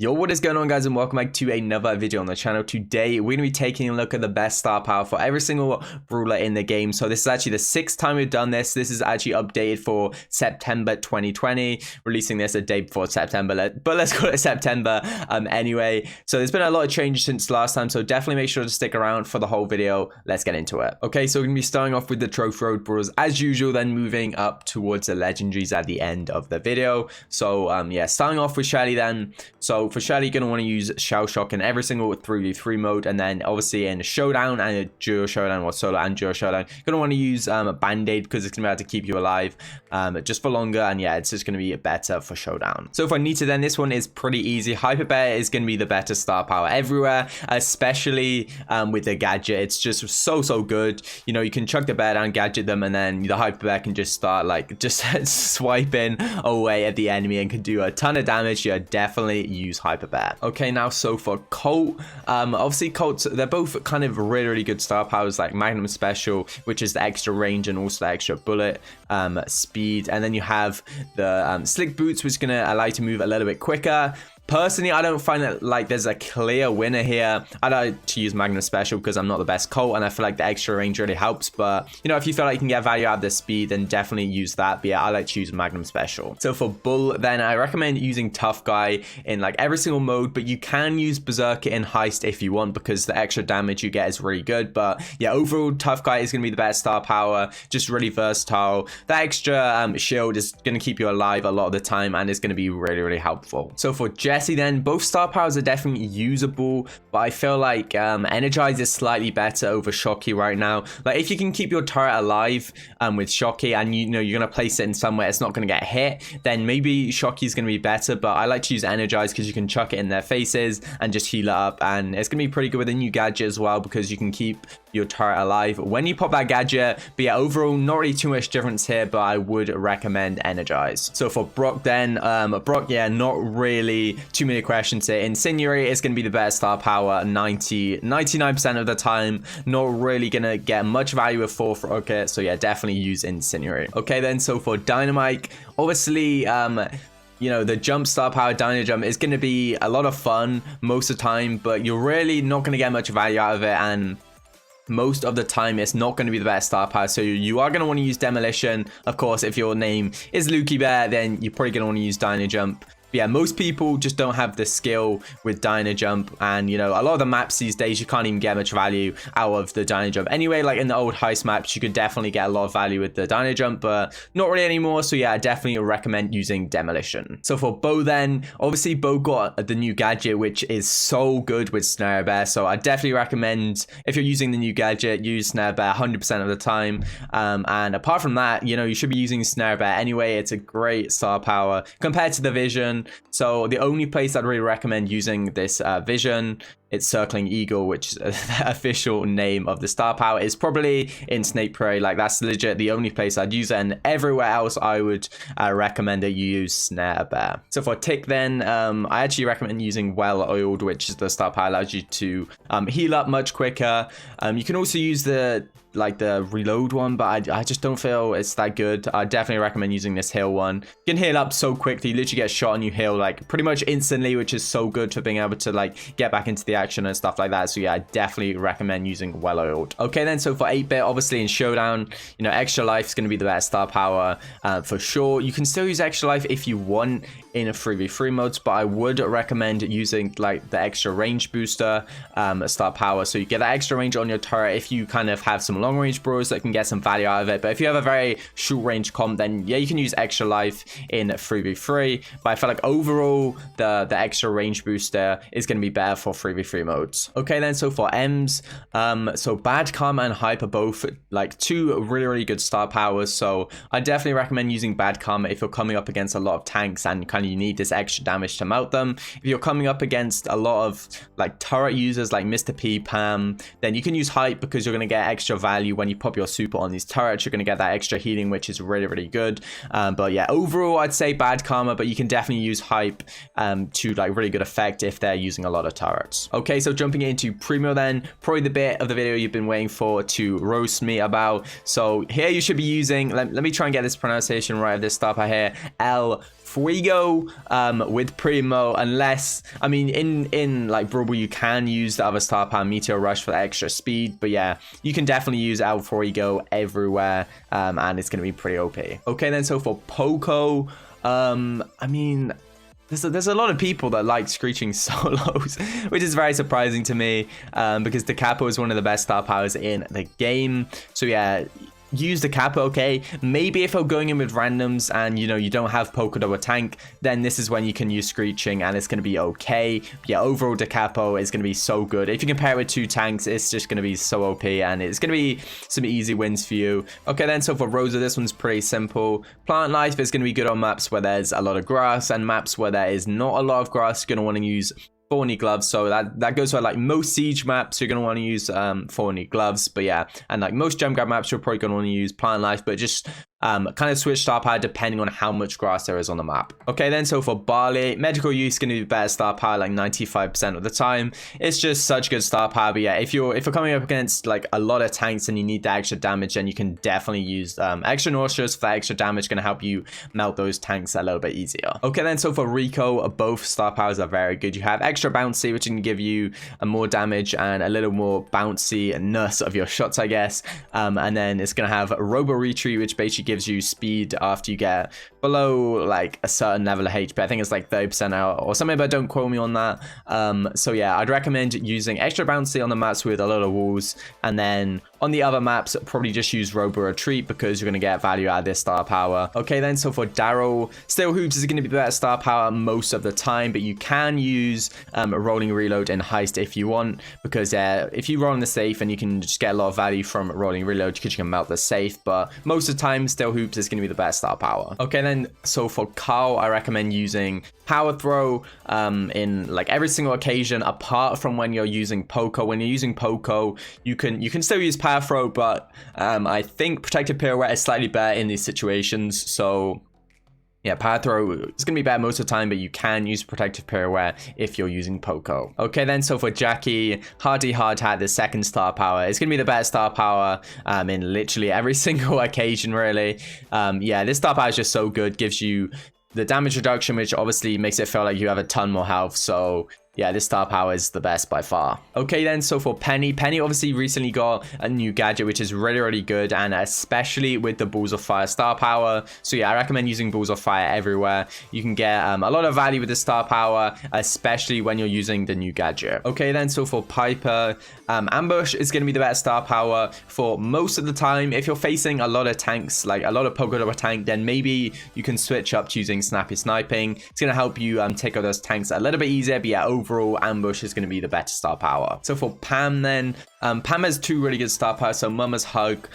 Yo, what is going on, guys, and welcome back to another video on the channel. Today we're going to be taking a look at the best star power for every single brawler in the game. So this is actually the 6th time we've done this. This is actually updated for September 2020, releasing this a day before September, but let's call it September anyway. So there's been a lot of changes since last time, so definitely make sure to stick around for the whole video. Let's get into it. Okay, so we're going to be starting off with the trophy road brawlers as usual, then moving up towards the legendaries at the end of the video. So yeah, starting off with Charly then. So for Charly, you're going to want to use Shell Shock in every single 3v3 mode, and then obviously in Showdown and a Duo Showdown, or Solo and Duo Showdown, you're going to want to use Band-Aid because it's going to be able to keep you alive just for longer, and yeah, it's just going to be better for Showdown. So for Nita then, this one is pretty easy. Hyper Bear is going to be the better star power everywhere, especially with the gadget. It's just so good. You know, you can chuck the bear down, gadget them, and then the Hyper Bear can just start like just swiping away at the enemy and can do a ton of damage. Yeah, definitely use Hyper Bear. Okay, now so for Colt, obviously Colts, they're both kind of really good star powers, like Magnum Special, which is the extra range and also the extra bullet speed, and then you have the Slick Boots, which is going to allow you to move a little bit quicker. Personally, I don't find that like there's a clear winner here. I like to use Magnum Special because I'm not the best Colt, and I feel like the extra range really helps. But you know, if you feel like you can get value out of the speed, then definitely use that. But yeah, I like to use Magnum Special. So for Bull, then I recommend using Tough Guy in like every single mode, but you can use Berserker in Heist if you want because the extra damage you get is really good. But yeah, overall, Tough Guy is going to be the best star power, just really versatile. That extra shield is going to keep you alive a lot of the time, and it's going to be really helpful. So for Jesse then, both star powers are definitely usable, but I feel like Energize is slightly better over Shocky right now. Like if you can keep your turret alive with Shocky, and you know you're going to place it in somewhere it's not going to get hit, then maybe Shocky is going to be better. But I like to use Energize because you can chuck it in their faces and just heal it up, and it's going to be pretty good with a new gadget as well because you can keep your turret alive when you pop that gadget. But yeah, overall not really too much difference here, but I would recommend Energize. So for Brock then, Brock, yeah, not really too many questions here. Incendiary is going to be the best star power 99% of the time. Not really gonna get much value with fourth rocket, so yeah, definitely use Incendiary. Okay then, so for Dynamite, obviously you know, the jump star power Dino Jump is going to be a lot of fun most of the time, but you're really not going to get much value out of it, and most of the time it's not going to be the best star power. So you are going to want to use Demolition. Of course, if your name is Lukey Bear, then you're probably going to want to use Dino Jump. But yeah, most people just don't have the skill with Dino Jump, and you know, a lot of the maps these days you can't even get much value out of the Dino Jump anyway. Like in the old heist maps you could definitely get a lot of value with the Dino Jump, but not really anymore. So yeah, I definitely recommend using Demolition. So for Bo then, obviously Bo got the new gadget, which is so good with Snare Bear, so I definitely recommend, if you're using the new gadget, use Snare Bear 100% of the time. And apart from that, you know, you should be using Snare Bear anyway. It's a great star power compared to the Vision. So the only place I'd really recommend using this Vision, it's Circling Eagle, which is the official name of the star power, is probably in Snake Prairie. Like that's legit the only place I'd use it, and everywhere else I would recommend that you use Snare Bear. So for Tick then, I actually recommend using Well Oiled, which is the star power allows you to heal up much quicker. You can also use the reload one, but I just don't feel it's that good. I definitely recommend using this heal one. You can heal up so quickly, you literally get shot and you heal like pretty much instantly, which is so good for being able to like get back into the action and stuff like that. So yeah, I definitely recommend using Well Oiled. Okay then, so for 8-bit, obviously in Showdown, you know, Extra Life is going to be the best star power for sure. You can still use Extra Life if you want in a 3v3 modes, but I would recommend using like the extra range booster star power, so you get that extra range on your turret if you kind of have some long range bros that can get some value out of it. But if you have a very short range comp, then yeah, you can use Extra Life in 3v3, but I feel like overall the extra range booster is going to be better for 3v3 modes. Okay then, so for M's, so Bad Karma and Hype are both like two really good star powers, so I definitely recommend using Bad Karma if you're coming up against a lot of tanks and kind of you need this extra damage to melt them. If you're coming up against a lot of like turret users like Mr. P, Pam, then you can use Hype because you're going to get extra value when you pop your super on these turrets. You're going to get that extra healing, which is really good. But yeah, overall I'd say Bad Karma, but you can definitely use Hype to like really good effect if they're using a lot of turrets. Okay, so jumping into Primo then, probably the bit of the video you've been waiting for to roast me about. So here you should be using, let me try and get this pronunciation right of this star power here, Frigo with Primo, unless, I mean, in like Brawl, you can use the other star power Meteor Rush for the extra speed, but yeah, you can definitely use El Frigo everywhere, and it's gonna be pretty OP. Okay, then so for Poco, I mean, there's a lot of people that like screeching solos, which is very surprising to me, because the Capo is one of the best star powers in the game. So yeah, use the Capo, okay? Maybe if you're going in with randoms and, you know, you don't have Poco double tank, then this is when you can use screeching and it's going to be okay. But yeah, overall, the Capo is going to be so good. If you compare it with 2 tanks, it's just going to be so OP and it's going to be some easy wins for you. Okay, then, so for Rosa, this one's pretty simple. Plant Life is going to be good on maps where there's a lot of grass, and maps where there is not a lot of grass, you're going to want to use thorny gloves. So that goes for like most siege maps, you're going to want to use thorny gloves. But yeah, and like most gem grab maps, you're probably going to want to use plant life, but just kind of switch star power depending on how much grass there is on the map. Okay, then so for Barley, medical use is going to be better star power like 95% of the time. It's just such good star power. But yeah, if you're coming up against like a lot of tanks and you need the extra damage, then you can definitely use extra nauseous for that extra damage, going to help you melt those tanks a little bit easier. Okay, then so for Rico, both star powers are very good. You have extra bouncy, which can give you more damage and a little more bouncy-ness of your shots, I guess. And then it's going to have Robo Retreat, which basically gives you speed after you get below like a certain level of HP. I think it's like 30% out or something, but don't quote me on that. So yeah, I'd recommend using extra bouncy on the maps with a lot of walls, and then on the other maps, probably just use Robo Retreat because you're going to get value out of this star power. Okay, then so for Daryl, Steel Hoops is going to be the better star power most of the time, but you can use Rolling Reload in Heist if you want, because if you roll in the safe, and you can just get a lot of value from Rolling Reload because you can melt the safe, but most of the time, Steel Hoops is going to be the best star power. Okay, then so for Karl, I recommend using Power Throw in like every single occasion apart from when you're using Poco. When you're using Poco, you can still use Power Throw, but I think Protective Pirouette is slightly better in these situations. So yeah, Power Throw is going to be better most of the time, but you can use Protective Pirouette if you're using Poco. Okay, then, so for Jackie, Hardy Hard Hat, the second star power, it's going to be the best star power in literally every single occasion, really. Yeah, this star power is just so good, gives you the damage reduction, which obviously makes it feel like you have a ton more health. So yeah, this star power is the best by far. Okay, then, so for Penny obviously recently got a new gadget, which is really, really good, and especially with the Balls of Fire star power. So yeah, I recommend using Balls of Fire everywhere. You can get a lot of value with the star power, especially when you're using the new gadget. Okay, then, so for Piper, Ambush is going to be the best star power for most of the time. If you're facing a lot of tanks, like a lot of Poco Double tank, then maybe you can switch up to using Snappy Sniping. It's going to help you take out those tanks a little bit easier, but yeah, overall, Ambush is going to be the better star power. So for Pam, then, Pam has 2 really good star powers. So Mama's Hug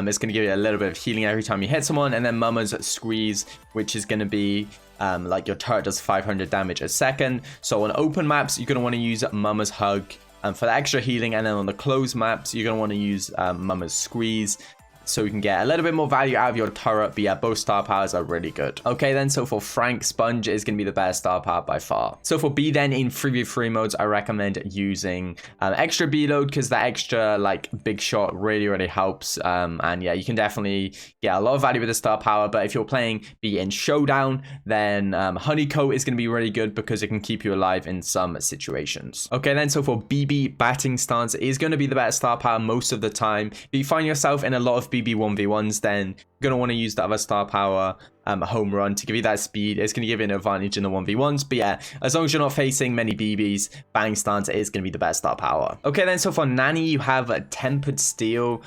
is going to give you a little bit of healing every time you hit someone, and then Mama's Squeeze, which is going to be like your turret does 500 damage a second. So on open maps, you're going to want to use Mama's Hug for the extra healing, and then on the closed maps, you're going to want to use Mama's Squeeze, so you can get a little bit more value out of your turret. But yeah, both star powers are really good. Okay, then, so for Frank, Sponge is going to be the best star power by far. So for B, then, in 3v3 modes, I recommend using extra B load, because that extra like big shot really, really helps. And yeah, you can definitely get a lot of value with the star power. But if you're playing B in Showdown, then Honeycoat is going to be really good because it can keep you alive in some situations. Okay, then, so for BB, Batting Stance is going to be the best star power most of the time. If you find yourself in a lot of BB 1v1s, then you're going to want to use the other star power, Home Run, to give you that speed. It's going to give you an advantage in the 1v1s. But yeah, as long as you're not facing many BBs, Batting Stance is going to be the best star power. Okay, then, so for Nani, you have a Tempered Steel,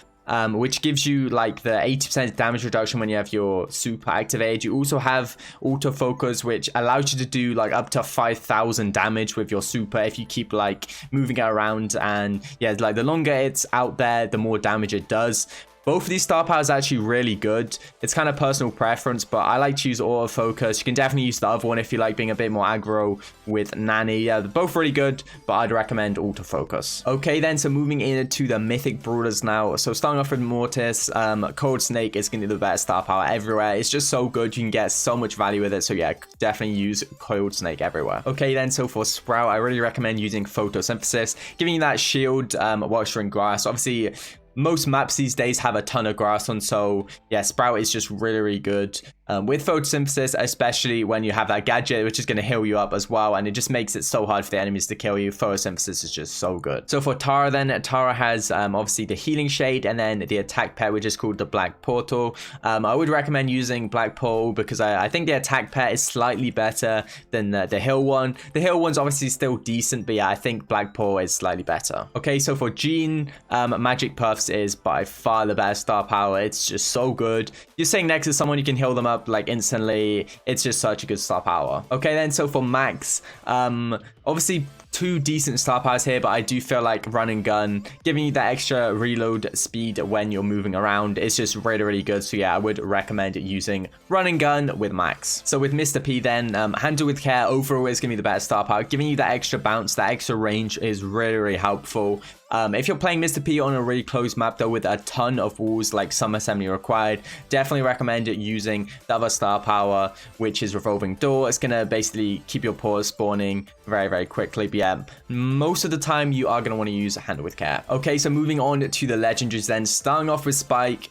which gives you like the 80% damage reduction when you have your super activated. You also have autofocus, which allows you to do like up to 5,000 damage with your super if you keep like moving it around. And yeah, like the longer it's out there, the more damage it does. Both of these star powers are actually really good. It's kind of personal preference, but I like to use autofocus. You can definitely use the other one if you like being a bit more aggro with Nani. Yeah, they're both really good, but I'd recommend autofocus. Okay, then, so moving into the mythic brawlers now. So starting off with Mortis, Cold Snake is going to be the best star power everywhere. It's just so good. You can get so much value with it. So yeah, definitely use Cold Snake everywhere. Okay, then, so for Sprout, I really recommend using Photosynthesis, giving you that shield whilst you're in grass. Obviously, most maps these days have a ton of grass on, so yeah, Sprout is just really, really good. with photosynthesis, especially when you have that gadget, which is going to heal you up as well, and it just makes it so hard for the enemies to kill you. Photosynthesis is just so good. So for Tara then, Tara has obviously the healing shade and then the attack pet, which is called the black portal. I would recommend using black portal because I think the attack pet is slightly better than the heal one. The heal one's obviously still decent, but yeah, I think black portal is slightly better. Okay, so for Jean, magic puffs is by far the best star power. It's just so good. You're sitting next to someone, you can heal them up like instantly. It's just such a good star power. Okay, then so for Max, obviously 2 decent star powers here, but I do feel like run and gun, giving you that extra reload speed when you're moving around, is just really, really good. So yeah, I would recommend using run and gun with Max. So with Mr. P then, handle with care overall is going to be the better star power, giving you that extra bounce, that extra range is really, really helpful. If you're playing Mr. P on a really closed map though with a ton of walls like some assembly required, definitely recommend using the other star power, which is revolving door. It's gonna basically keep your paws spawning very, very quickly. But yeah, most of the time you are gonna want to use handle with care. Okay, so moving on to the legendaries then, starting off with Spike.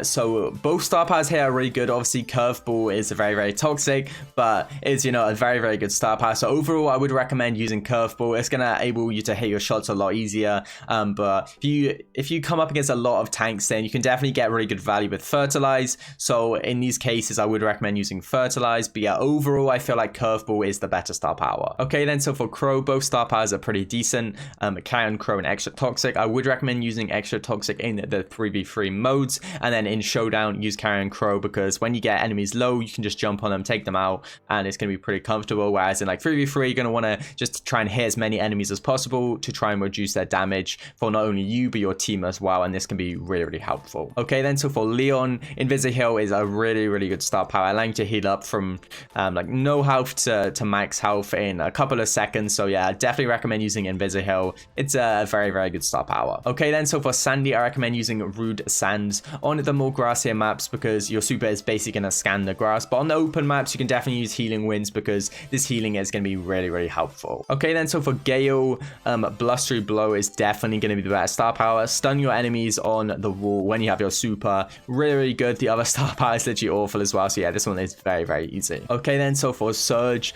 So both star powers here are really good. Obviously curveball is very, very toxic, but it's, you know, a very, very good star power. So overall I would recommend using curveball. It's gonna enable you to hit your shots a lot easier. But if you come up against a lot of tanks, then you can definitely get really good value with fertilize. So in these cases I would recommend using fertilize. But yeah, overall I feel like curveball is the better star power. Okay, then so for Crow, both star powers are pretty decent. Carry Crow and extra toxic. I would recommend using extra toxic in the 3v3 modes. And then in Showdown, use Carry Crow, because when you get enemies low, you can just jump on them, take them out, and it's going to be pretty comfortable. Whereas in like 3v3, you're going to want to just try and hit as many enemies as possible to try and reduce their damage for not only you, but your team as well. And this can be really, really helpful. Okay, then so for Leon, Invisi-Heal is a really, really good star power, allowing you to heal up from like no health to max health in a couple of seconds. So yeah, definitely recommend using Invisi-Heal. It's a very, very good star power. Okay, then so for Sandy, I recommend using Rude Sands on the more grassier maps because your super is basically going to scan the grass. But on the open maps, you can definitely use healing winds because this healing is going to be really, really helpful. Okay, then so for Gale, Blustery Blow is definitely going to be the better star power. Stun your enemies on the wall when you have your super. Really, really good. The other star power is literally awful as well. So yeah, this one is very, very easy. Okay, then so for Surge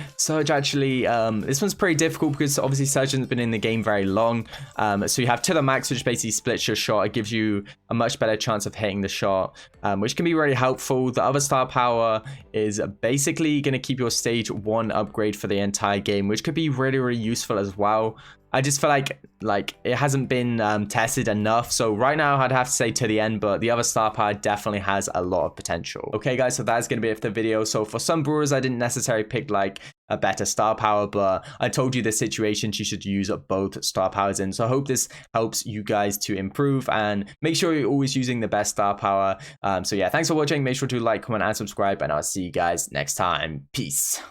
actually, this one's pretty difficult because obviously Surge hasn't been in the game very long. So you have to the max, which basically splits your shot. It gives you a much better chance of hitting the shot, which can be really helpful. The other star power is basically going to keep your stage 1 upgrade for the entire game, which could be really, really useful as well. I just feel like it hasn't been tested enough. So right now I'd have to say to the end, but the other star power definitely has a lot of potential. Okay guys, so that's going to be it for the video. So for some brawlers, I didn't necessarily pick like a better star power, but I told you the situations you should use both star powers in. So I hope this helps you guys to improve and make sure you're always using the best star power. So yeah, thanks for watching. Make sure to like, comment, and subscribe, and I'll see you guys next time. Peace.